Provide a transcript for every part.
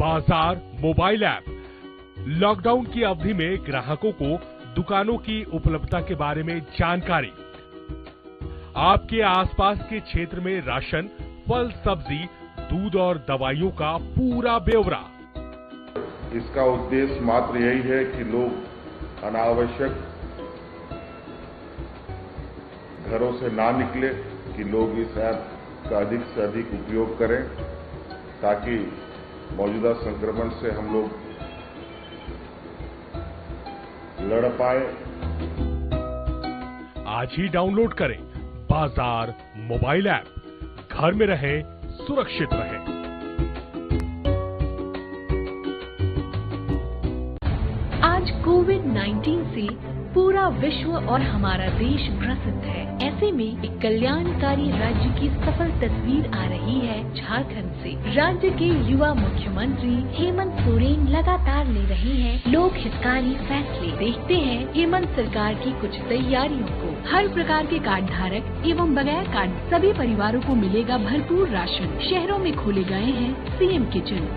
बाजार mobile app lockdown की अवधि में ग्राहकों को दुकानों की उपलब्धता के बारे में जानकारी, आपके आसपास के क्षेत्र में राशन, फल, सब्जी, दूध और दवाइयों का पूरा ब्यौरा। इसका उद्देश्य मात्र यही है कि लोग अनावश्यक घरों से ना निकले, कि लोग इस ऐप का अधिक से अधिक उपयोग करें ताकि मौजूदा संक्रमण से हम लोग लड़ पाए। आज ही डाउनलोड करें बाजार मोबाइल ऐप, घर में रहें, सुरक्षित रहें। आज कोविड-19 से पूरा विश्व और हमारा देश ग्रसित है। ऐसे में एक कल्याणकारी राज्य की सफल तस्वीर आ रही है झारखंड से। राज्य के युवा मुख्यमंत्री हेमंत सोरेन लगातार ले रहे हैं लोक हितकारी फैसले। देखते हैं हेमंत सरकार की कुछ तैयारियों को। हर प्रकार के कार्ड धारक एवं बगैर कार्ड सभी परिवारों को मिलेगा भरपूर राशन। शहरों में खोले गए हैं सीएम किचन,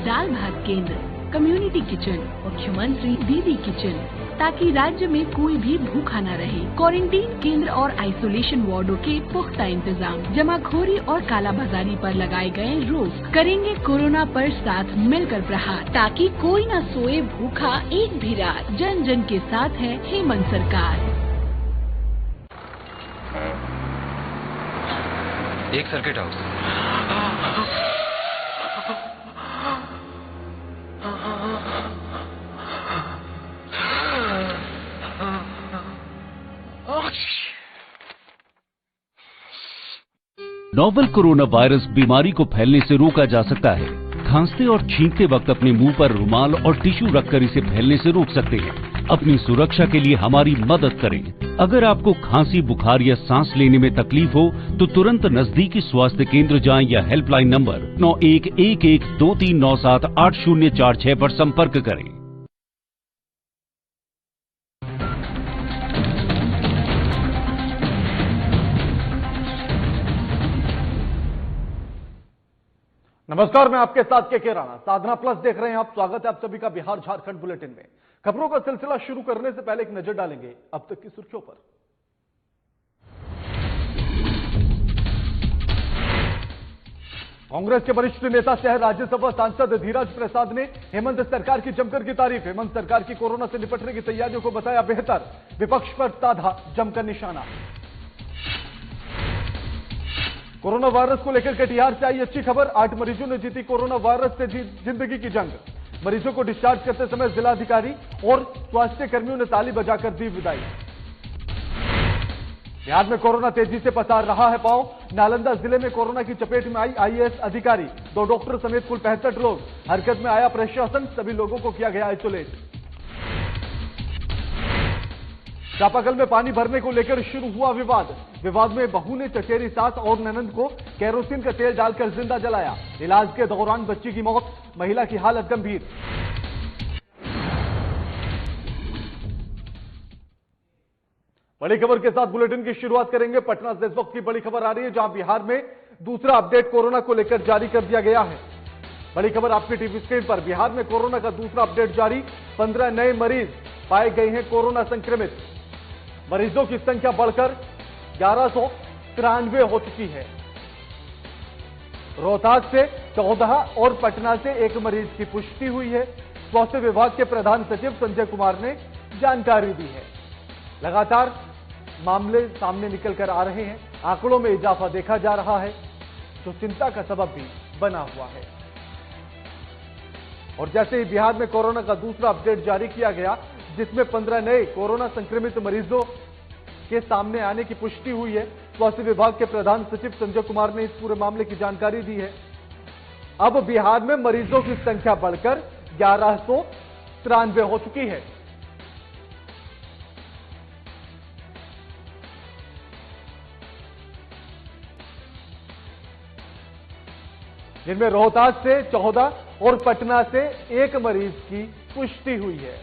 दाल भात केंद्र, कम्युनिटी किचन, मुख्यमंत्री दीदी किचन, ताकि राज्य में कोई भी भूखा न रहे। क्वारंटीन केंद्र और आइसोलेशन वार्डों के पुख्ता इंतजाम। जमाखोरी और कालाबाजारी पर लगाए गए रोक। करेंगे कोरोना पर साथ मिलकर प्रहार, ताकि कोई न सोए भूखा एक भी रात। जन जन के साथ है हेमंत सरकार। एक circuit house. Novel corona virus बीमारी को फैलने से रोका जा सकता है। खांसते और छींकते वक्त अपने मुंह पर रुमाल और टिश्यू रखकर इसे फैलने से रोक सकते हैं। अपनी सुरक्षा के लिए हमारी मदद करें। अगर आपको खांसी, बुखार या सांस लेने में तकलीफ हो तो तुरंत नजदीकी स्वास्थ्य केंद्र जाएं या हेल्पलाइन नंबर 911123978046 पर संपर्क करें। नमस्कार, मैं आपके साथ के राणा। साधना प्लस देख रहे हैं आप। स्वागत है आप सभी का बिहार झारखंड बुलेटिन में। खबरों का सिलसिला शुरू करने से पहले एक नजर डालेंगे अब तक की सुर्खियों पर। कांग्रेस के वरिष्ठ नेता सह राज्यसभा सांसद धीरज प्रसाद ने हेमंत सरकार की जमकर की तारीफ। हेमंत सरकार की कोरोना से निपटने की तैयारियों को बताया बेहतर। विपक्ष पर साधा जमकर निशाना। कोरोना वायरस को लेकर कटिहार से आई अच्छी खबर। 8 मरीजों ने जीती कोरोना वायरस से जिंदगी की जंग। मरीजों को डिस्चार्ज करते समय जिलाधिकारी और स्वास्थ्य कर्मियों ने ताली बजाकर दी विदाई। बिहार में कोरोना तेजी से पसार रहा है पांव। नालंदा जिले में कोरोना की चपेट में आई आईएएस अधिकारी, 2 डॉक्टर समेत कुल 65 लोग। हरकत में आया प्रशासन, सभी लोगों को किया गया आइसोलेट। चापाकल में पानी भरने को लेकर शुरू हुआ विवाद। विवाद में बहू ने चचेरी सास और ननंद को केरोसिन का तेल डालकर जिंदा जलाया। इलाज के दौरान बच्ची की मौत, महिला की हालत गंभीर। बड़ी खबर के साथ बुलेटिन की शुरुआत करेंगे। पटना से इस वक्त की बड़ी खबर आ रही है, जहां बिहार में दूसरा अपडेट कोरोना को लेकर जारी कर दिया गया है। बड़ी खबर आपकी टीवी स्क्रीन पर। बिहार में कोरोना का दूसरा अपडेट जारी। 15 नए मरीज पाए गए हैं कोरोना संक्रमित। मरीजों की संख्या बढ़कर 1193 हो चुकी है। रोहतास से 14 और पटना से 1 मरीज की पुष्टि हुई है। स्वास्थ्य विभाग के प्रधान सचिव संजय कुमार ने जानकारी दी है। लगातार मामले सामने निकलकर आ रहे हैं। आंकड़ों में इजाफा देखा जा रहा है, जो चिंता का सबब भी बना हुआ है। और जैसे ही बिहार में कोरोना का दूसरा अपडेट जारी किया गया, जिसमें 15 नए कोरोना संक्रमित मरीजों के सामने आने की पुष्टि हुई है, स्वास्थ्य विभाग के प्रधान सचिव संजय कुमार ने इस पूरे मामले की जानकारी दी है। अब बिहार में मरीजों की संख्या बढ़कर 1193 हो चुकी है। जिनमें रोहतास से 14 और पटना से 1 मरीज की पुष्टि हुई है।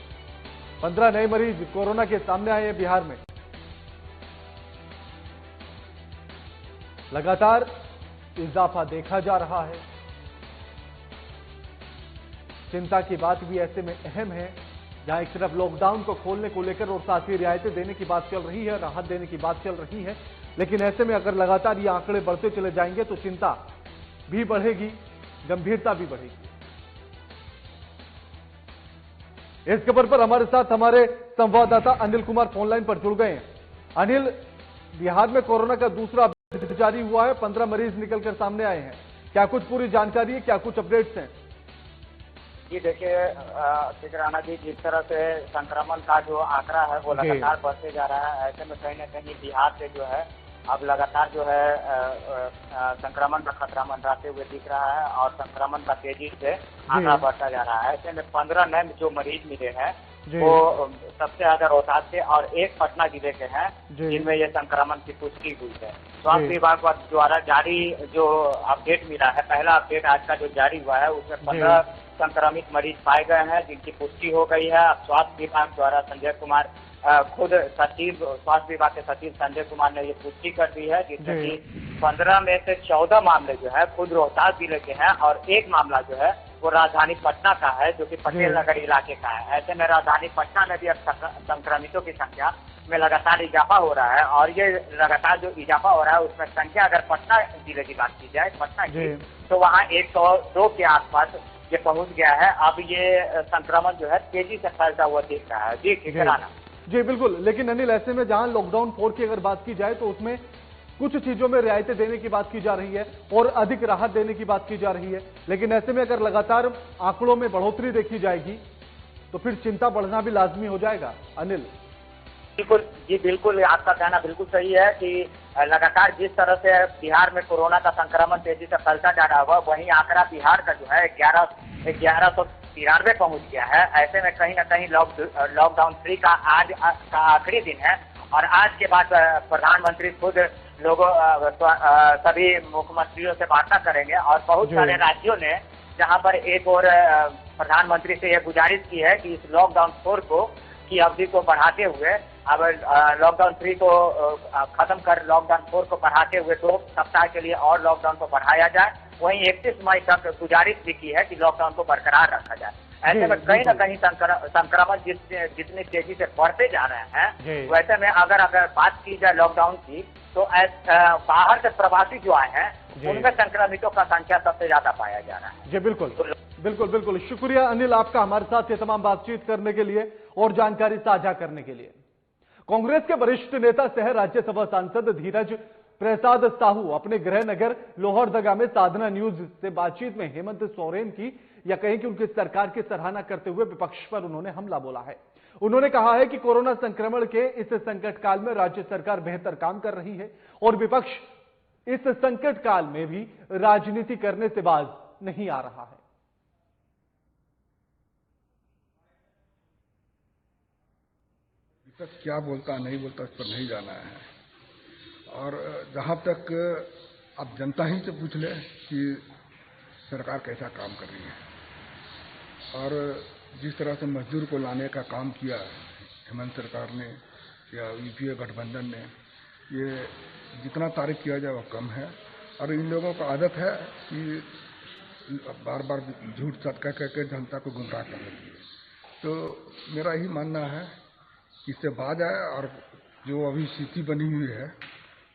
15 नए मरीज कोरोना के सामने आए हैं बिहार में। लगातार इजाफा देखा जा रहा है। चिंता की बात भी ऐसे में अहम है, जहां एक तरफ लॉकडाउन को खोलने को लेकर और साथ ही रियायतें देने की बात चल रही है, राहत देने की बात चल रही है, लेकिन ऐसे में अगर लगातार ये आंकड़े बढ़ते चले जाएंगे तो चिंता भी बढ़ेगी, गंभीरता भी बढ़ेगी। इस खबर पर हमारे साथ हमारे संवाददाता अनिल कुमार फोनलाइन पर जुड़ गए हैं। अनिल, बिहार में कोरोना का दूसरा अपडेट जारी हुआ है, 15 मरीज निकलकर सामने आए हैं, क्या कुछ पूरी जानकारी है, क्या कुछ अपडेट्स हैं? जी देखिए राणा जी, जिस तरह से संक्रमण का जो आंकड़ा है वो लगातार बढ़ते जा रहा है, ऐसे में कहीं न कहीं बिहार से जो है अब लगातार जो है संक्रमण का खतरा मंडराते हुए दिख रहा है और संक्रमण का तेजी से आंकड़ा बढ़ता जा रहा है। ऐसे में 15 नए जो मरीज मिले हैं वो सबसे ज्यादा रोहतास के और एक पटना जिले के हैं, जिनमें ये संक्रमण की पुष्टि हुई है। स्वास्थ्य विभाग द्वारा जारी जो अपडेट मिला है, पहला अपडेट आज का जो जारी हुआ है, उसमें 15 संक्रमित मरीज पाए गए हैं, जिनकी पुष्टि हो गई है। अब स्वास्थ्य विभाग द्वारा संजय कुमार खुद सचिव, स्वास्थ्य विभाग के सचिव संजय कुमार ने ये पुष्टि कर दी है, जिसमें कि 15 में से 14 मामले जो है खुद रोहतास जिले के हैं और एक मामला जो है वो राजधानी पटना का है, जो कि पटेल नगर इलाके का है। ऐसे में राजधानी पटना में भी अब संक्रमितों की संख्या में लगातार इजाफा हो रहा है और ये लगातार जो इजाफा हो रहा है उसमें संख्या अगर पटना जिले की बात की जाए, पटना की, तो वहाँ 102 के आसपास ये पहुंच गया है। अब ये संक्रमण जो है तेजी से फैलता हुआ दिख रहा है। जी ठीक है राणा जी, बिल्कुल। लेकिन अनिल, ऐसे में जहां लॉकडाउन 4 की अगर बात की जाए तो उसमें कुछ चीजों में रियायतें देने की बात की जा रही है और अधिक राहत देने की बात की जा रही है, लेकिन ऐसे में अगर लगातार आंकड़ों में बढ़ोतरी देखी जाएगी तो फिर चिंता बढ़ना भी लाजमी हो जाएगा। अनिल बिल्कुल जी, बिल्कुल आपका कहना बिल्कुल सही है कि लगातार जिस तरह से बिहार में कोरोना का संक्रमण तेजी से फैलता जा रहा हुआ, वहीं आंकड़ा बिहार का जो है 1193 पहुंच गया है। ऐसे में कहीं न कहीं लॉकडाउन 3 का आज का आखिरी दिन है और आज के बाद प्रधानमंत्री खुद लोगों सभी मुख्यमंत्रियों से वार्ता करेंगे और बहुत सारे राज्यों ने जहां पर एक और प्रधानमंत्री से यह गुजारिश की है कि इस लॉकडाउन 4 की अवधि को बढ़ाते हुए अब लॉकडाउन 3 को खत्म कर लॉकडाउन 4 को बढ़ाते हुए 2 सप्ताह के लिए और लॉकडाउन को बढ़ाया जाए। वहीं 31 मई तक गुजारिश भी की है कि लॉकडाउन को बरकरार रखा जाए। ऐसे में कहीं न कहीं संक्रमण जितनी तेजी से बढ़ते जा रहे हैं, वैसे में अगर बात की जाए लॉकडाउन की, तो बाहर से प्रवासी जो आए हैं उनमें संक्रमितों का संख्या सबसे ज्यादा पाया जा रहा है। जी बिल्कुल बिल्कुल बिल्कुल। शुक्रिया अनिल आपका हमारे साथ ये तमाम बातचीत करने के लिए और जानकारी साझा करने के लिए। कांग्रेस के वरिष्ठ नेता सह राज्यसभा सांसद धीरज प्रसाद साहू अपने गृह नगर लोहरदगा में साधना न्यूज से बातचीत में हेमंत सोरेन की या कहें कि उनकी सरकार की सराहना करते हुए विपक्ष पर उन्होंने हमला बोला है। उन्होंने कहा है कि कोरोना संक्रमण के इस संकट काल में राज्य सरकार बेहतर काम कर रही है और विपक्ष इस संकट काल में भी राजनीति करने से बाज नहीं आ रहा है। विपक्ष क्या बोलता नहीं बोलता इस पर नहीं जाना है, और जहां तक अब जनता ही से पूछ ले कि सरकार कैसा काम कर रही है और जिस तरह से मजदूर को लाने का काम किया हेमंत सरकार ने या यूपीए गठबंधन ने, ये जितना तारीफ किया जाए वो कम है। और इन लोगों को आदत है कि बार बार झूठ सच कह के जनता को गुमराह करने की। तो मेरा यही मानना है कि इससे बाज आए और जो अभी स्थिति बनी हुई है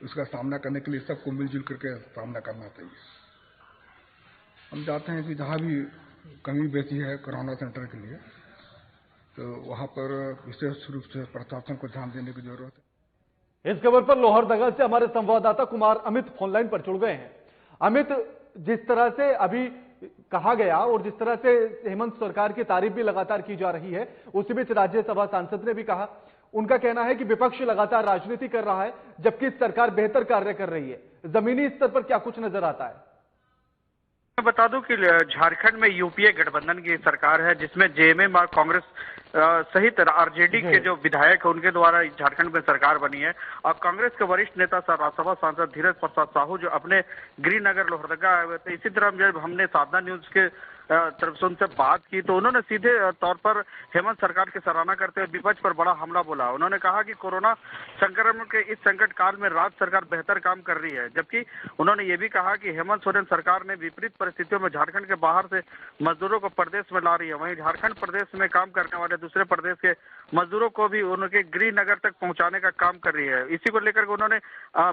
उसका सामना करने के लिए सबको मिलजुल करके सामना करना चाहिए। हम चाहते हैं कि जहाँ भी कमी बेची है कोरोना सेंटर के लिए, तो वहाँ पर विशेष रूप से प्रशासन को ध्यान देने की जरूरत है। इस खबर पर लोहरदगा से हमारे संवाददाता कुमार अमित फोनलाइन पर जुड़ गए हैं। अमित, जिस तरह से अभी कहा गया और जिस तरह से हेमंत सरकार की तारीफ भी लगातार की जा रही है, उसी बीच राज्यसभा सांसद ने भी कहा, उनका कहना है कि विपक्ष लगातार राजनीति कर रहा है जबकि सरकार बेहतर कार्य कर रही है। जमीनी स्तर पर क्या कुछ नजर आता है? मैं बता दूं कि झारखंड में यूपीए गठबंधन की सरकार है, जिसमें जेएमएम और कांग्रेस सहित आरजेडी के जो विधायक है उनके द्वारा झारखंड में सरकार बनी है। और कांग्रेस के वरिष्ठ नेता राज्यसभा सांसद धीरज प्रसाद साहू जो अपने गृह नगर लोहरदगा आए हुए थे। इसी तरह जब हमने साधना न्यूज के तरफ से उनसे बात की तो उन्होंने सीधे तौर पर हेमंत सरकार की सराहना करते हुए विपक्ष पर बड़ा हमला बोला। उन्होंने कहा कि कोरोना संक्रमण के इस संकट काल में राज्य सरकार बेहतर काम कर रही है, जबकि उन्होंने ये भी कहा कि हेमंत सोरेन सरकार ने विपरीत परिस्थितियों में झारखंड के बाहर से मजदूरों को प्रदेश में ला रही है। वहीं झारखंड प्रदेश में काम करने वाले दूसरे प्रदेश के मजदूरों को भी उनके गृह नगर तक पहुंचाने का काम कर रही है। इसी को लेकर उन्होंने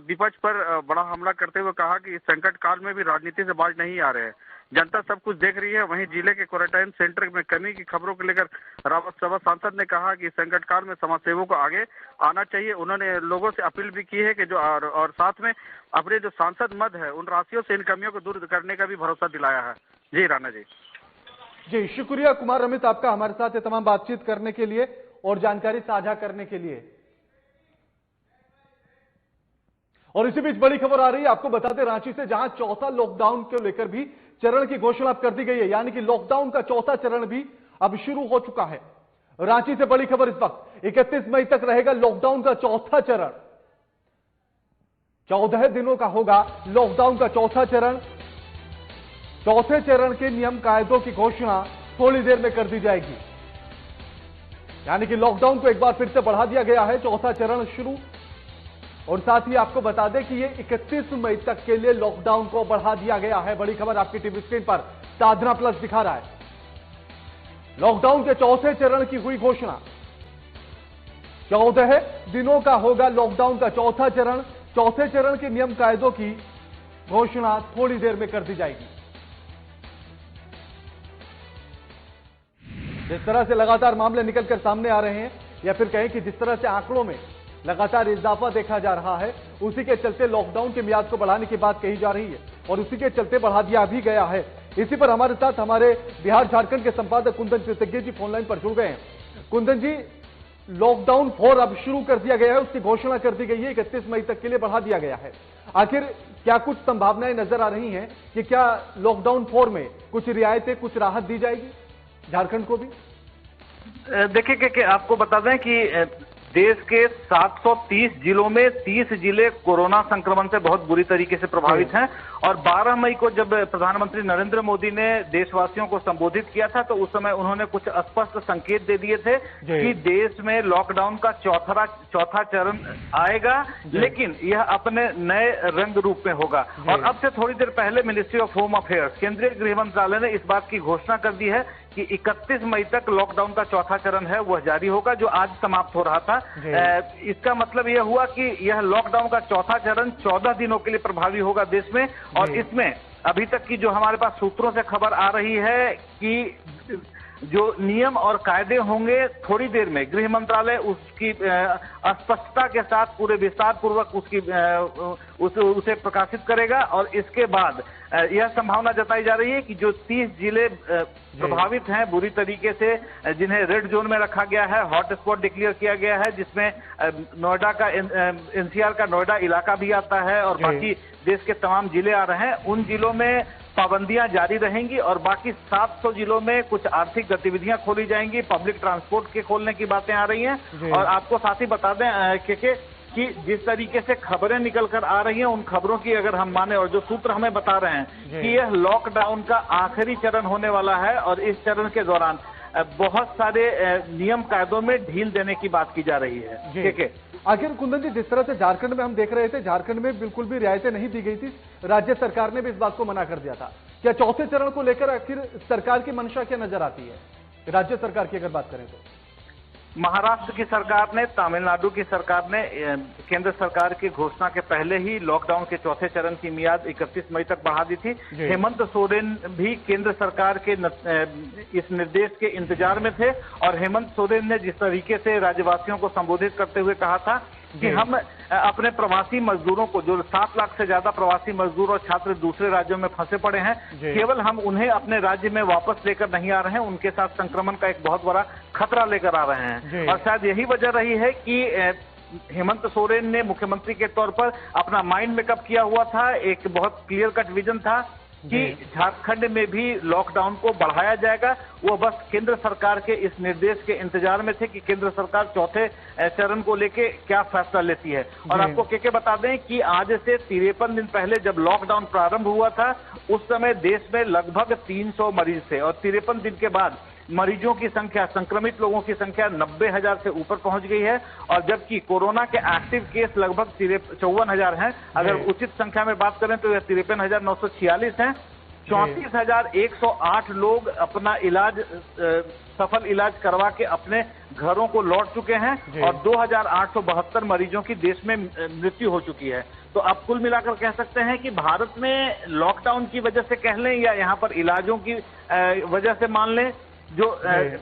विपक्ष पर बड़ा हमला करते हुए कहा कि इस संकट काल में भी राजनीति से बाज नहीं आ रहे हैं, जनता सब कुछ देख रही है। वहीं जिले के क्वारंटाइन सेंटर में कमी की खबरों को लेकर रावत सभा सांसद ने कहा कि संकट काल में समाजसेवकों को आगे आना चाहिए। उन्होंने लोगों से अपील भी की है कि जो और साथ में अपने जो सांसद मद है उन राशियों से इन कमियों को दूर करने का भी भरोसा दिलाया है। जी राणा जी। जी शुक्रिया कुमार अमित आपका हमारे साथ ये तमाम बातचीत करने के लिए और जानकारी साझा करने के लिए। और इसी बीच बड़ी खबर आ रही है, आपको बताते रांची से, जहां चौथा लॉकडाउन को लेकर भी चरण की घोषणा कर दी गई है, यानी कि लॉकडाउन का चौथा चरण भी अब शुरू हो चुका है। रांची से बड़ी खबर इस वक्त, 31 मई तक रहेगा लॉकडाउन का चौथा चरण। 14 दिनों का होगा लॉकडाउन का चौथा चरण। चौथे चरण के नियम कायदों की घोषणा थोड़ी देर में कर दी जाएगी, यानी कि लॉकडाउन को एक बार फिर से बढ़ा दिया गया है, चौथा चरण शुरू। और साथ ही आपको बता दें कि ये 31 मई तक के लिए लॉकडाउन को बढ़ा दिया गया है। बड़ी खबर आपकी टीवी स्क्रीन पर साधना प्लस दिखा रहा है। लॉकडाउन के चौथे चरण की हुई घोषणा। 14 दिनों का होगा लॉकडाउन का चौथा चरण। चौथे चरण के नियम कायदों की घोषणा थोड़ी देर में कर दी जाएगी। जिस तरह से लगातार मामले निकलकर सामने आ रहे हैं, या फिर कहें कि जिस तरह से आंकड़ों में लगातार इजाफा देखा जा रहा है, उसी के चलते लॉकडाउन की मियाद को बढ़ाने की बात कही जा रही है और उसी के चलते बढ़ा दिया भी गया है। इसी पर हमारे साथ हमारे बिहार झारखंड के संपादक कुंदन कृतज्ञ जी फोनलाइन पर जुड़ गए हैं। कुंदन जी, लॉकडाउन 4 अब शुरू कर दिया गया है, उसकी घोषणा कर दी गई है, 31 मई तक के लिए बढ़ा दिया गया है। आखिर क्या कुछ संभावनाएं नजर आ रही हैं कि क्या लॉकडाउन 4 में कुछ रियायतें, कुछ राहत दी जाएगी झारखंड को भी? देखिए कि आपको बता दें कि देश के 730 जिलों में 30 जिले कोरोना संक्रमण से बहुत बुरी तरीके से प्रभावित हैं। और 12 मई को जब प्रधानमंत्री नरेंद्र मोदी ने देशवासियों को संबोधित किया था, तो उस समय उन्होंने कुछ स्पष्ट संकेत दे दिए थे कि देश में लॉकडाउन का चौथा चरण आएगा, लेकिन यह अपने नए रंग रूप में होगा। और अब से थोड़ी देर पहले मिनिस्ट्री ऑफ होम अफेयर्स, केंद्रीय गृह मंत्रालय ने इस बात की घोषणा कर दी है कि 31 मई तक लॉकडाउन का चौथा चरण है वह जारी होगा, जो आज समाप्त हो रहा था। इसका मतलब यह हुआ कि यह लॉकडाउन का चौथा चरण 14 दिनों के लिए प्रभावी होगा देश में। और इसमें अभी तक की जो हमारे पास सूत्रों से खबर आ रही है कि जो नियम और कायदे होंगे, थोड़ी देर में गृह मंत्रालय उसकी स्पष्टता के साथ पूरे विस्तार पूर्वक उसे प्रकाशित करेगा। और इसके बाद यह संभावना जताई जा रही है कि जो 30 जिले प्रभावित हैं बुरी तरीके से, जिन्हें रेड जोन में रखा गया है, हॉट स्पॉट डिक्लेयर किया गया है, जिसमें नोएडा का एनसीआर का नोएडा इलाका भी आता है और बाकी देश के तमाम जिले आ रहे हैं, उन जिलों में पाबंदियां जारी रहेंगी। और बाकी 700 जिलों में कुछ आर्थिक गतिविधियां खोली जाएंगी, पब्लिक ट्रांसपोर्ट के खोलने की बातें आ रही हैं। और आपको साथ ही बता दें कि जिस तरीके से खबरें निकल कर आ रही हैं, उन खबरों की अगर हम माने और जो सूत्र हमें बता रहे हैं कि यह लॉकडाउन का आखिरी चरण होने वाला है और इस चरण के दौरान बहुत सारे नियम कायदों में ढील देने की बात की जा रही है। ठीक है। आखिर कुंदन जी, जिस तरह से झारखंड में हम देख रहे थे, झारखंड में बिल्कुल भी रियायतें नहीं दी गई थी, राज्य सरकार ने भी इस बात को मना कर दिया था। क्या चौथे चरण को लेकर आखिर सरकार की मंशा क्या नजर आती है, राज्य सरकार की अगर बात करें तो? महाराष्ट्र की सरकार ने, तमिलनाडु की सरकार ने केंद्र सरकार की घोषणा के पहले ही लॉकडाउन के चौथे चरण की मियाद 31 मई तक बढ़ा दी थी। हेमंत सोरेन भी केंद्र सरकार के इस निर्देश के इंतजार में थे और हेमंत सोरेन ने जिस तरीके से राज्यवासियों को संबोधित करते हुए कहा था कि हम अपने प्रवासी मजदूरों को, जो 7 लाख से ज्यादा प्रवासी मजदूर और छात्र दूसरे राज्यों में फंसे पड़े हैं, केवल हम उन्हें अपने राज्य में वापस लेकर नहीं आ रहे हैं, उनके साथ संक्रमण का एक बहुत बड़ा खतरा लेकर आ रहे हैं। और शायद यही वजह रही है कि हेमंत सोरेन ने मुख्यमंत्री के तौर पर अपना माइंड मेकअप किया हुआ था, एक बहुत क्लियर कट विजन था कि झारखंड में भी लॉकडाउन को बढ़ाया जाएगा। वो बस केंद्र सरकार के इस निर्देश के इंतजार में थे कि केंद्र सरकार चौथे चरण को लेके क्या फैसला लेती है। और आपको के बता दें कि आज से 53 दिन पहले जब लॉकडाउन प्रारंभ हुआ था, उस समय देश में लगभग 300 मरीज थे और 53 दिन के बाद मरीजों की संख्या, संक्रमित लोगों की संख्या 90,000 से ऊपर पहुंच गई है। और जबकि कोरोना के एक्टिव केस लगभग 54,000 हैं। अगर उचित संख्या में बात करें तो यह 53,946 हैं। 34,108 लोग अपना इलाज, सफल इलाज करवा के अपने घरों को लौट चुके हैं और 2,872 मरीजों की देश में मृत्यु हो चुकी है। तो आप कुल मिलाकर कह सकते हैं कि भारत में लॉकडाउन की वजह से कह लें या यहाँ पर इलाजों की वजह से मान लें, जो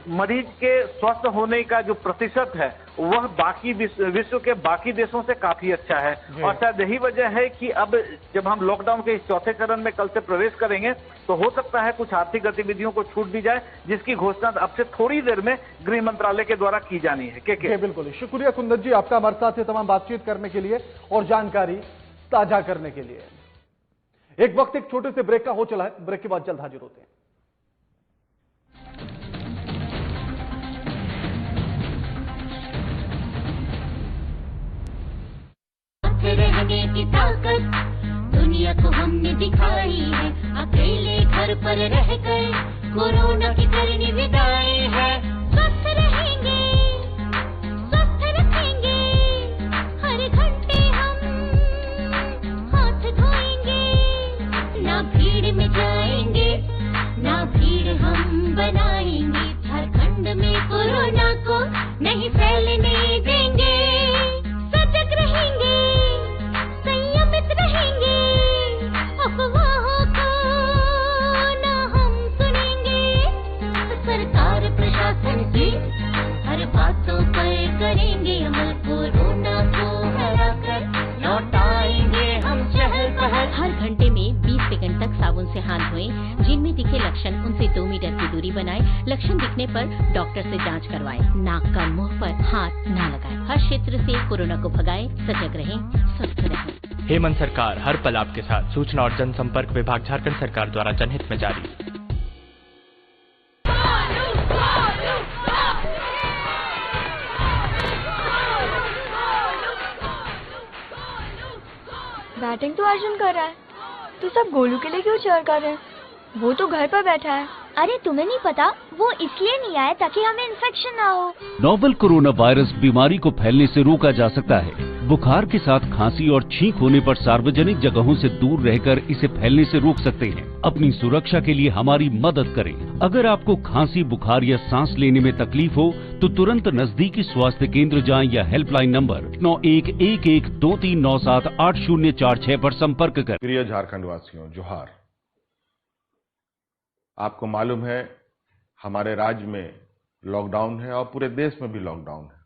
मरीज के स्वस्थ होने का जो प्रतिशत है वह बाकी विश्व के बाकी देशों से काफी अच्छा है। और शायद यही वजह है कि अब जब हम लॉकडाउन के इस चौथे चरण में कल से प्रवेश करेंगे तो हो सकता है कुछ आर्थिक गतिविधियों को छूट दी जाए, जिसकी घोषणा अब से थोड़ी देर में गृह मंत्रालय के द्वारा की जानी है। के बिल्कुल, शुक्रिया कुंदन जी आपका हमारे साथ तमाम बातचीत करने के लिए और जानकारी साझा करने के लिए। एक वक्त एक छोटे से ब्रेक का हो चला है, ब्रेक के बाद जल्द हाजिर होते हैं। रहने की ताकत दुनिया को हमने दिखाई है। अकेले घर पर रहकर कोरोना की करनी विदाई है। स्वस्थ रहेंगे, स्वस्थ रखेंगे, हर घंटे हम हाथ धोएंगे। ना भीड़ में जाएंगे, ना भीड़ हम बनाएंगे। झारखंड में कोरोना को नहीं फैलने देंगे। सजग रहेंगे, रहेंगे, अफवाहों को ना हम सुनेंगे। सरकार प्रशासन की हर बातों पर करेंगे अमल। कोरोना को हराकर लौटाएंगे हम चहल पहल। हर घंटे में 20 सेकंड तक साबुन से हाथ धोएं। जिनमें दिखे लक्षण उनसे 2 मीटर की दूरी बनाएं। लक्षण दिखने पर डॉक्टर से जांच करवाएं। नाक का मुंह पर हाथ न लगाएं। हर क्षेत्र से कोरोना को भगाएं। सजग रहें, स्वस्थ रहें। हेमंत सरकार, हर पल आपके साथ। सूचना और जनसंपर्क विभाग, झारखंड सरकार द्वारा जनहित में जारी। बैटिंग तो अर्जुन कर रहा है, तो सब गोलू के लिए क्यों चीयर कर रहे हैं? वो तो घर पर बैठा है। अरे तुम्हें नहीं पता, वो इसलिए नहीं आया ताकि हमें इन्फेक्शन ना हो। नोवेल कोरोना वायरस बीमारी को फैलने से रोका जा सकता है। बुखार के साथ खांसी और छींक होने पर सार्वजनिक जगहों से दूर रहकर इसे फैलने से रोक सकते हैं। अपनी सुरक्षा के लिए हमारी मदद करें। अगर आपको खांसी, बुखार या सांस लेने में तकलीफ हो तो तुरंत नजदीकी स्वास्थ्य केंद्र जाएं या हेल्पलाइन नंबर 911123978046 पर संपर्क करें। प्रिय झारखंड वासियों, जोहार। आपको मालूम है हमारे राज्य में लॉकडाउन है और पूरे देश में भी लॉकडाउन है।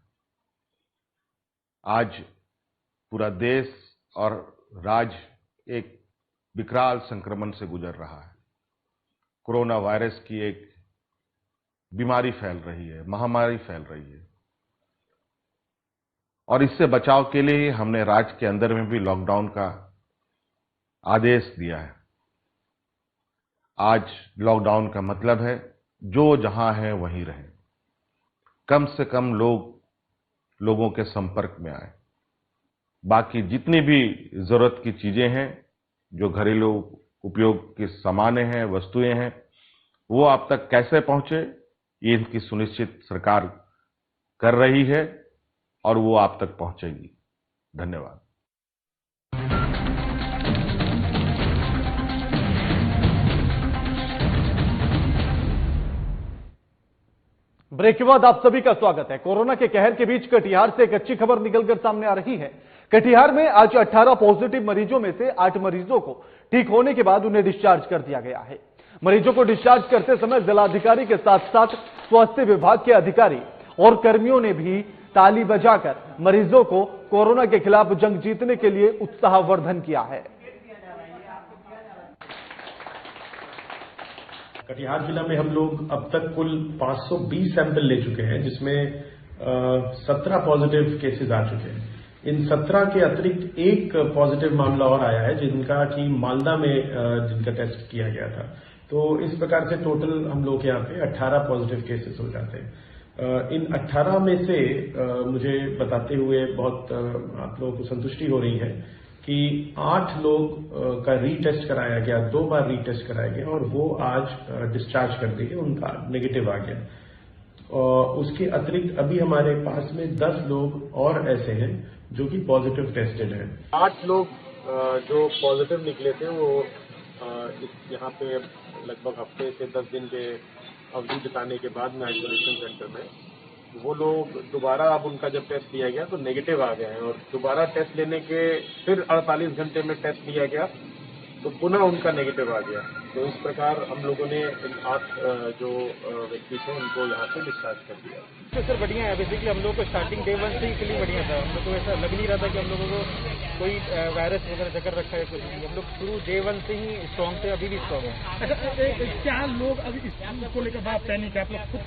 आज पूरा देश और राज्य एक विकराल संक्रमण से गुजर रहा है। कोरोना वायरस की एक बीमारी फैल रही है, महामारी फैल रही है और इससे बचाव के लिए हमने राज्य के अंदर में भी लॉकडाउन का आदेश दिया है। आज लॉकडाउन का मतलब है जो जहां है वहीं रहें, कम से कम लोगों के संपर्क में आए। बाकी जितनी भी जरूरत की चीजें हैं, जो घरेलू उपयोग की सामानें हैं, वस्तुएं हैं, वो आप तक कैसे पहुंचे, ये इनकी सुनिश्चित सरकार कर रही है और वो आप तक पहुंचेगी। धन्यवाद। ब्रेक के बाद आप सभी का स्वागत है। कोरोना के कहर के बीच कटिहार से एक अच्छी खबर निकलकर सामने आ रही है। कटिहार में आज 18 पॉजिटिव मरीजों में से 8 मरीजों को ठीक होने के बाद उन्हें डिस्चार्ज कर दिया गया है। मरीजों को डिस्चार्ज करते समय जिलाधिकारी के साथ साथ स्वास्थ्य विभाग के अधिकारी और कर्मियों ने भी ताली बजाकर मरीजों को कोरोना के खिलाफ जंग जीतने के लिए उत्साहवर्धन किया है। कटिहार जिला में हम लोग अब तक कुल 520 सैंपल ले चुके हैं, जिसमें 17 पॉजिटिव केसेस आ चुके हैं। इन 17 के अतिरिक्त एक पॉजिटिव मामला और आया है जिनका कि मालदा में जिनका टेस्ट किया गया था। तो इस प्रकार से टोटल हम लोग के यहाँ पे 18 पॉजिटिव केसेस हो जाते हैं। इन 18 में से मुझे बताते हुए बहुत आप लोगों को संतुष्टि हो रही है कि 8 लोग का रीटेस्ट कराया गया, 2 बार रीटेस्ट कराया गया और वो आज डिस्चार्ज कर दिए, उनका नेगेटिव आ गया। और उसके अतिरिक्त अभी हमारे पास में 10 लोग और ऐसे हैं जो कि पॉजिटिव टेस्टेड हैं। 8 लोग जो पॉजिटिव निकले थे वो यहाँ पे लगभग हफ्ते से 10 दिन के अवधि बिताने के बाद में आइसोलेशन सेंटर में वो लोग दोबारा अब उनका जब टेस्ट लिया गया तो नेगेटिव आ गए हैं और दोबारा टेस्ट लेने के फिर 48 घंटे में टेस्ट लिया गया तो पुनः उनका नेगेटिव आ गया। तो इस प्रकार हम लोगों ने इन 8 जो व्यक्ति थे उनको यहाँ से डिस्चार्ज कर दिया। तो सर बढ़िया है, बेसिकली हम लोग को स्टार्टिंग डे 1 से ही के लिए बढ़िया था। हम लोग को ऐसा लग नहीं रहा था कि हम लोगों को कोई वायरस वगैरह चक्कर रखा है कुछ नहीं। हम लोग शुरू डे 1 से ही स्ट्रॉन्ग थे, अभी भी स्ट्रॉन्ग है। अच्छा, क्या लोग अभी इसको लेकर बात पैनिक है, आप लोग खुद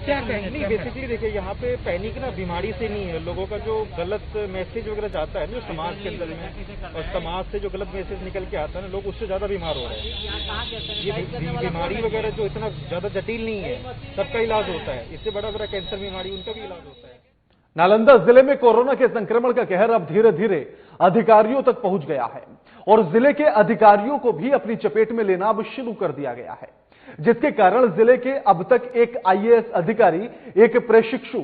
क्या कहेंगे? नहीं, बेसिकली देखिए यहाँ पे पैनिक ना बीमारी से नहीं है, लोगों का जो गलत मैसेज वगैरह जाता है ना समाज के अंदर में, और समाज से जो गलत मैसेज निकल के आता है ना, लोग उससे ज्यादा बीमार हो रहे हैं। ये बीमारी वगैरह जो इतना ज्यादा जटिल नहीं है, सबका इलाज होता है। इससे बड़ा कैंसर बीमारी उनका भी इलाज होता है। नालंदा जिले में कोरोना के संक्रमण का कहर अब धीरे धीरे अधिकारियों तक पहुंच गया है और जिले के अधिकारियों को भी अपनी चपेट में लेना अब शुरू कर दिया गया है, जिसके कारण जिले के अब तक एक आईएएस अधिकारी, एक प्रशिक्षु,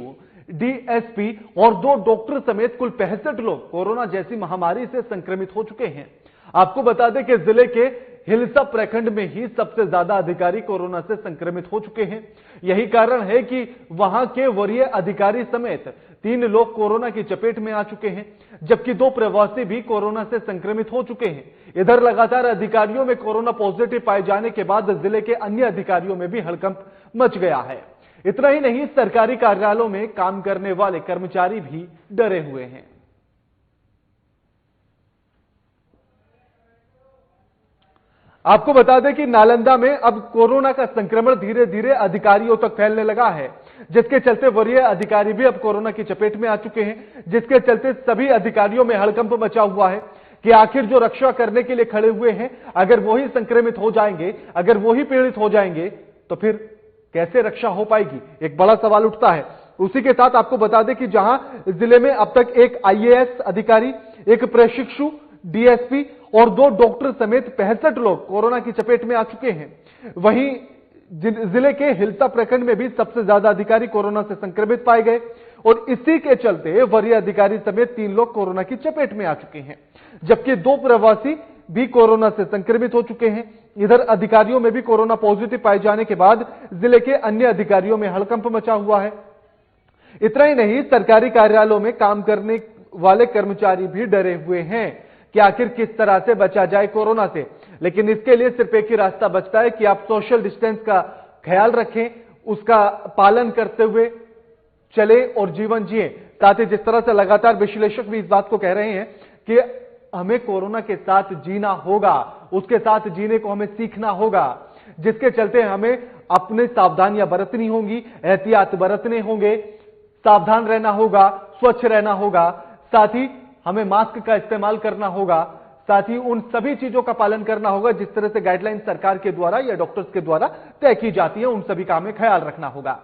डीएसपी और 2 डॉक्टर समेत कुल 65 लोग कोरोना जैसी महामारी से संक्रमित हो चुके हैं। आपको बता दें कि जिले के हिलसा प्रखंड में ही सबसे ज्यादा अधिकारी कोरोना से संक्रमित हो चुके हैं। यही कारण है कि वहां के वरीय अधिकारी समेत 3 लोग कोरोना की चपेट में आ चुके हैं, जबकि 2 प्रवासी भी कोरोना से संक्रमित हो चुके हैं। इधर लगातार अधिकारियों में कोरोना पॉजिटिव पाए जाने के बाद जिले के अन्य अधिकारियों में भी हड़कंप मच गया है। इतना ही नहीं, सरकारी कार्यालयों में काम करने वाले कर्मचारी भी डरे हुए हैं। आपको बता दें कि नालंदा में अब कोरोना का संक्रमण धीरे धीरे अधिकारियों तक फैलने लगा है, जिसके चलते वरीय अधिकारी भी अब कोरोना की चपेट में आ चुके हैं, जिसके चलते सभी अधिकारियों में हड़कंप मचा हुआ है कि आखिर जो रक्षा करने के लिए खड़े हुए हैं, अगर वो ही संक्रमित हो जाएंगे, अगर वो ही पीड़ित हो जाएंगे तो फिर कैसे रक्षा हो पाएगी, एक बड़ा सवाल उठता है। उसी के साथ आपको बता दें कि जहां जिले में अब तक एक आईएएस अधिकारी, एक प्रशिक्षु, डीएसपी और 2 डॉक्टर समेत 65 लोग कोरोना की चपेट में आ चुके हैं। वहीं जिले के हिलसा प्रखंड में भी सबसे ज्यादा अधिकारी कोरोना से संक्रमित पाए गए और इसी के चलते वरीय अधिकारी समेत 3 लोग कोरोना की चपेट में आ चुके हैं, जबकि 2 प्रवासी भी कोरोना से संक्रमित हो चुके हैं। इधर अधिकारियों में भी कोरोना पॉजिटिव पाए जाने के बाद जिले के अन्य अधिकारियों में हड़कंप मचा हुआ है। इतना ही नहीं, सरकारी कार्यालयों में काम करने वाले कर्मचारी भी डरे हुए हैं कि आखिर किस तरह से बचा जाए कोरोना से। लेकिन इसके लिए सिर्फ एक ही रास्ता बचता है कि आप सोशल डिस्टेंस का ख्याल रखें, उसका पालन करते हुए चले और जीवन जिए। साथ ही जिस तरह से लगातार विश्लेषक भी इस बात को कह रहे हैं कि हमें कोरोना के साथ जीना होगा, उसके साथ जीने को हमें सीखना होगा, जिसके चलते हमें अपने सावधानियां बरतनी होंगी, एहतियात बरतने होंगे, सावधान रहना होगा, स्वच्छ रहना होगा, साथ ही हमें मास्क का इस्तेमाल करना होगा, साथ ही उन सभी चीजों का पालन करना होगा जिस तरह से गाइडलाइन सरकार के द्वारा या डॉक्टर्स के द्वारा तय की जाती है, उन सभी का हमें ख्याल रखना होगा।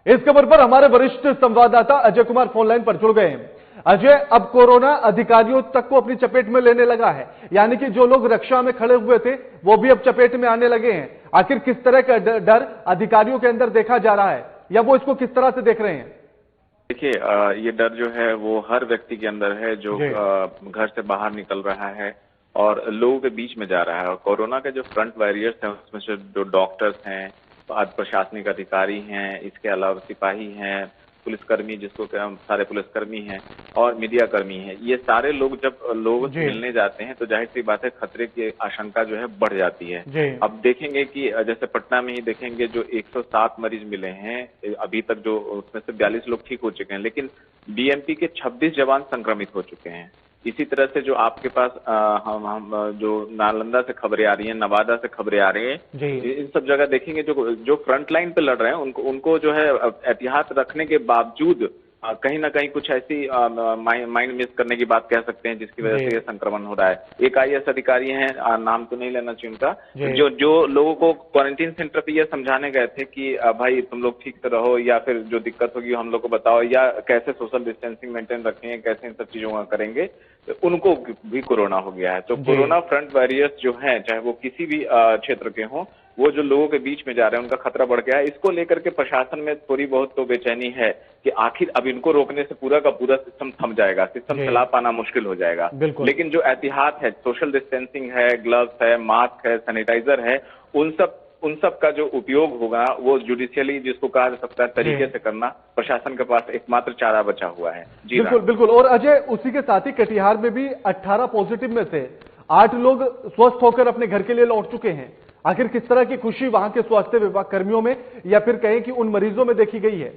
इस खबर पर हमारे वरिष्ठ संवाददाता अजय कुमार फोनलाइन पर जुड़ गए हैं। अजय, अब कोरोना अधिकारियों तक को अपनी चपेट में लेने लगा है, यानी कि जो लोग रक्षा में खड़े हुए थे वो भी अब चपेट में आने लगे हैं। आखिर किस तरह का डर अधिकारियों के अंदर देखा जा रहा है या वो इसको किस तरह से देख रहे हैं? देखिए, ये डर जो है वो हर व्यक्ति के अंदर है जो घर से बाहर निकल रहा है और लोगों के बीच में जा रहा है। और कोरोना के जो फ्रंट वॉरियर्स हैं उसमें से जो डॉक्टर्स हैं, प्रशासनिक अधिकारी हैं, इसके अलावा सिपाही हैं, पुलिसकर्मी जिसको सारे पुलिसकर्मी हैं और मीडिया कर्मी हैं, ये सारे लोग जब लोगों से मिलने जाते हैं तो जाहिर सी बात है खतरे की आशंका जो है बढ़ जाती है। अब देखेंगे कि जैसे पटना में ही देखेंगे जो 107 मरीज मिले हैं अभी तक, जो उसमें से 42 लोग ठीक हो चुके हैं, लेकिन बीएमपी के 26 जवान संक्रमित हो चुके हैं। इसी तरह से जो आपके पास हम जो नालंदा से खबरें आ रही हैं, नवादा से खबरें आ रही हैं, इन सब जगह देखेंगे जो फ्रंट लाइन पे लड़ रहे हैं उनको जो है एहतियात रखने के बावजूद कहीं ना कहीं कुछ ऐसी माइंड मिस करने की बात कह सकते हैं जिसकी वजह से ये संक्रमण हो रहा है। एक IAS अधिकारी हैं, नाम तो नहीं लेना चाहिए उनका, जो लोगों को क्वारंटीन सेंटर पे ये समझाने गए थे कि भाई तुम लोग ठीक से रहो, या फिर जो दिक्कत होगी हम लोग को बताओ, या कैसे सोशल डिस्टेंसिंग मेंटेन रखेंगे, कैसे इन सब चीजों का करेंगे, तो उनको भी कोरोना हो गया है। तो कोरोना फ्रंट वॉरियर्स जो हैं, चाहे वो किसी भी क्षेत्र के हों, वो जो लोगों के बीच में जा रहे हैं उनका खतरा बढ़ गया है। इसको लेकर के प्रशासन में थोड़ी बहुत तो बेचैनी है कि आखिर अब इनको रोकने से पूरा का पूरा सिस्टम थम जाएगा, सिस्टम चला पाना मुश्किल हो जाएगा। लेकिन जो एहतियात है, सोशल डिस्टेंसिंग है, ग्लव्स है, मास्क है, सैनिटाइजर है, उन सब का जो उपयोग होगा वो जुडिशियली, जिसको कहा जा सकता है, तरीके से करना प्रशासन के पास एकमात्र चारा बचा हुआ है। जी बिल्कुल बिल्कुल। और अजय, उसी के साथ ही कटिहार में भी 18 पॉजिटिव में से 8 लोग स्वस्थ होकर अपने घर के लिए लौट चुके हैं। आखिर किस तरह की खुशी वहां के स्वास्थ्य विभाग कर्मियों में, या फिर कहें कि उन मरीजों में देखी गई है?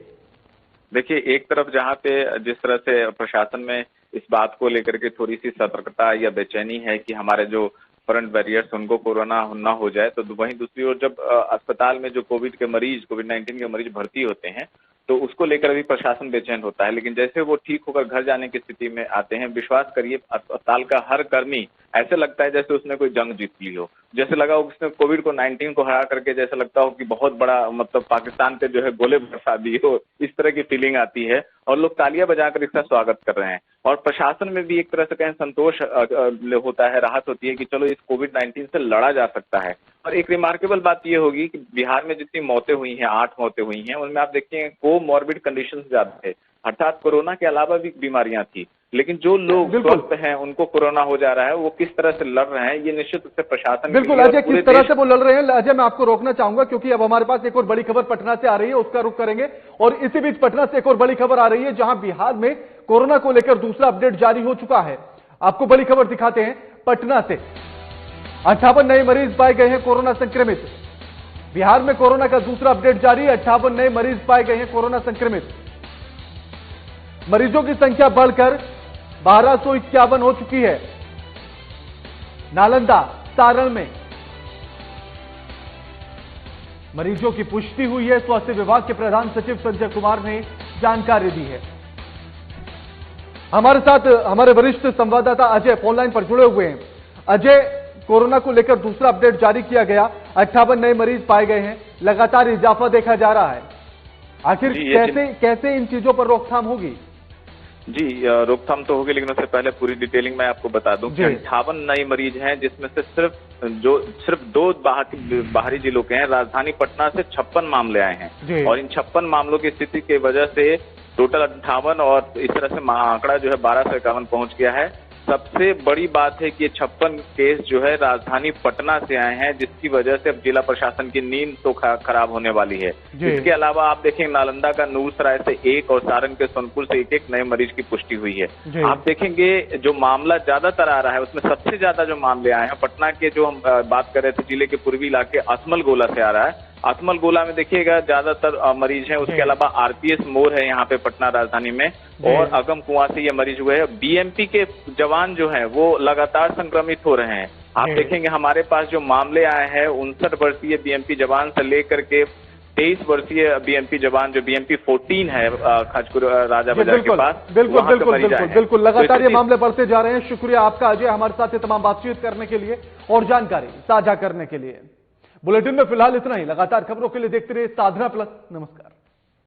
देखिए, एक तरफ जहां पे जिस तरह से प्रशासन में इस बात को लेकर के थोड़ी सी सतर्कता या बेचैनी है कि हमारे जो फ्रंट बैरियर्स उनको कोरोना न हो जाए, तो वहीं दूसरी ओर जब अस्पताल में जो कोविड-19 के मरीज भर्ती होते हैं तो उसको लेकर भी प्रशासन बेचैन होता है। लेकिन जैसे वो ठीक होकर घर जाने की स्थिति में आते हैं, विश्वास करिए अस्पताल का हर कर्मी ऐसे लगता है जैसे उसने कोई जंग जीत ली हो, जैसे लगा उसने कोविड-19 को हरा करके, जैसे लगता हो कि बहुत बड़ा मतलब पाकिस्तान पे जो है गोले बरसा दिए हो, इस तरह की फीलिंग आती है और लोग तालियां बजाकर इसका स्वागत कर रहे हैं। और प्रशासन में भी एक तरह से कहें संतोष होता है, राहत होती है कि चलो इस कोविड-19 से लड़ा जा सकता है। और एक रिमार्केबल बात यह होगी कि बिहार में जितनी मौतें हुई हैं, 8 मौतें हुई हैं, उनमें आप देखिए कोमॉर्बिड कंडीशन ज्यादा थे, अर्थात कोरोना के अलावा भी बीमारियां थी। लेकिन जो लोग स्वस्थ हैं उनको कोरोना हो जा रहा है, वो किस तरह से लड़ रहे हैं, ये निश्चित रूप से प्रशासन बिल्कुल। अजय, किस तरह से वो लड़ रहे हैं, अजय मैं आपको रोकना चाहूंगा क्योंकि अब हमारे पास एक और बड़ी खबर पटना से आ रही है, उसका रुख करेंगे। और इसी बीच पटना से एक और बड़ी खबर आ रही है जहां बिहार में कोरोना को लेकर दूसरा अपडेट जारी हो चुका है। आपको बड़ी खबर दिखाते हैं पटना से। 58 नए मरीज पाए गए हैं कोरोना संक्रमित। बिहार में कोरोना का दूसरा अपडेट जारी, 58 नए मरीज पाए गए हैं कोरोना संक्रमित। मरीजों की संख्या बढ़कर 1251 हो चुकी है। नालंदा, सारण में मरीजों की पुष्टि हुई है। स्वास्थ्य विभाग के प्रधान सचिव संजय कुमार ने जानकारी दी है। हमारे साथ हमारे वरिष्ठ संवाददाता अजय फोनलाइन पर जुड़े हुए हैं। अजय, कोरोना को लेकर दूसरा अपडेट जारी किया गया, 58 नए मरीज पाए गए हैं, लगातार इजाफा देखा जा रहा है। आखिर कैसे इन चीजों पर रोकथाम होगी? जी, रोकथाम तो होगी, लेकिन उससे पहले पूरी डिटेलिंग मैं आपको बता दूं कि 58 नए मरीज हैं, जिसमें से सिर्फ 2 बाहरी जिलों के हैं। राजधानी पटना से 56 मामले आए हैं और इन 56 मामलों की स्थिति की वजह से टोटल 58 और इस तरह से आंकड़ा जो है 1251 पहुंच गया है। सबसे बड़ी बात है कि ये 56 केस जो है राजधानी पटना से आए हैं, जिसकी वजह से अब जिला प्रशासन की नींद तो खराब होने वाली है। इसके अलावा आप देखें नालंदा का नूरसराय से 1 और सारण के सोनपुर से 1 नए मरीज की पुष्टि हुई है। आप देखेंगे जो मामला ज्यादातर आ रहा है उसमें सबसे ज्यादा जो मामले आए हैं पटना के, जो हम बात कर रहे थे जिले के पूर्वी इलाके अथमल गोला से आ रहा है। अथमल गोला में देखिएगा ज्यादातर मरीज हैं। उसके अलावा RPS मोड़ है यहाँ पे पटना राजधानी में, और अगम कुआं से ये मरीज हुए हैं। BMP के जवान जो हैं वो लगातार संक्रमित हो रहे हैं। आप देखेंगे हमारे पास जो मामले आए हैं 59 वर्षीय BMP जवान से लेकर के 23 वर्षीय BMP जवान, जो BMP 14 है खजपुर राजा बाजार के पास, बिल्कुल लगातार ये मामले बढ़ते जा रहे हैं। शुक्रिया आपका अजय, हमारे साथ ये तमाम बातचीत करने के लिए और जानकारी साझा करने के लिए। बुलेटिन में फिलहाल इतना ही। लगातार खबरों के लिए देखते रहिए साधना प्लस। नमस्कार।